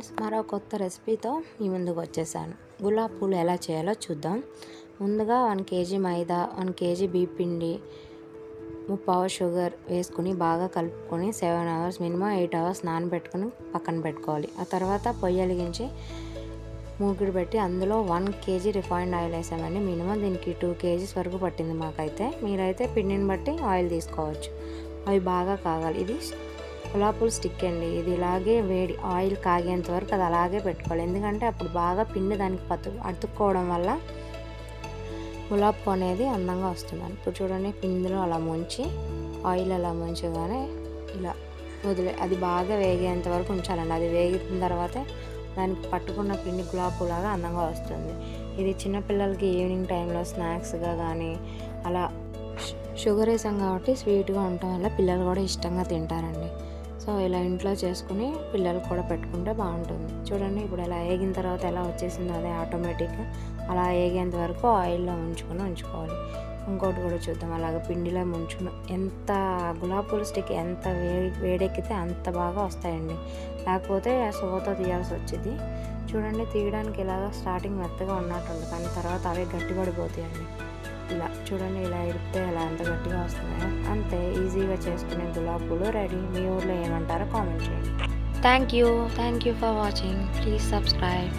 Friends, మరో కొత్త రెసిపీతో మీ ముందుకు వచ్చేసాను. గులాబ్ పూలు ఎలా చేయాలో చూద్దాం. ముందుగా 1 కేజీ మైదా, 1 కేజీ బియ్యం పిండి, 3 షుగర్ వేసుకుని బాగా కలుపుకొని 7 అవర్స్ మినిమం 8 అవర్స్ నానబెట్టుకుని పక్కన పెట్టుకోవాలి. ఆ తర్వాత పొయ్యి వెలిగించి మూకుడు పెట్టి అందులో 1 కేజీ రిఫైన్డ్ ఆయిల్ వేసామండి. మినిమం దీనికి 2 కేజీస్ వరకు పట్టింది మాకైతే. మీరైతే పిండిని బట్టి ఆయిల్ తీసుకోవచ్చు. అవి బాగా కాగాలి. ఇది గులాబ్ పూలు స్టిక్ అండి. ఇది ఇలాగే వేడి ఆయిల్ కాగేంత వరకు అది అలాగే పెట్టుకోవాలి. ఎందుకంటే అప్పుడు బాగా పిండి దానికి అతుక్కోవడం వల్ల గులాబ్ పూ అనేది అందంగా వస్తుంది. ఇప్పుడు చూడండి, పిండిలో అలా ముంచి ఆయిల్ అలా ముంచగానే ఇలా అది బాగా వేగేంత వరకు ఉంచాలండి. అది వేగిన తర్వాతే దానికి పట్టుకున్న పిండి గులాబ్ పూలాగా అందంగా వస్తుంది. ఇది చిన్నపిల్లలకి ఈవినింగ్ టైంలో స్నాక్స్గా కానీ అలా షుగర్ వేసాం కాబట్టి స్వీట్గా ఉండటం వల్ల పిల్లలు కూడా ఇష్టంగా తింటారండి. సో ఇలా ఇంట్లో చేసుకుని పిల్లలకు కూడా పెట్టుకుంటే బాగుంటుంది. చూడండి, ఇప్పుడు ఇలా వేగిన తర్వాత ఎలా వచ్చేసిందో అదే ఆటోమేటిక్గా అలా వేగేంత వరకు ఆయిల్లో ఉంచుకోవాలి. ఇంకోటి కూడా చూద్దాం. అలాగ పిండిలో ముంచుకుని ఎంత గులాబ్ పూల స్టిక్ ఎంత వేడెక్కితే అంత బాగా వస్తాయండి. లేకపోతే సోత తీయాల్సి వచ్చింది. చూడండి, తీయడానికి ఇలాగ స్టార్టింగ్ మెత్తగా ఉన్నట్టుంది, కానీ తర్వాత అవే గట్టిపడిపోతాయండి. ఇలా చూడండి, ఇలా ఇడితే ఎలా ఎంత గట్టిగా వస్తున్నాయో. అంతే ఈజీగా చేసుకునే గులాబ్ పూలు రెడీ. మీ ఊర్లో ఏమంటారో కామెంట్ చేయండి. Thank you for watching. Please subscribe.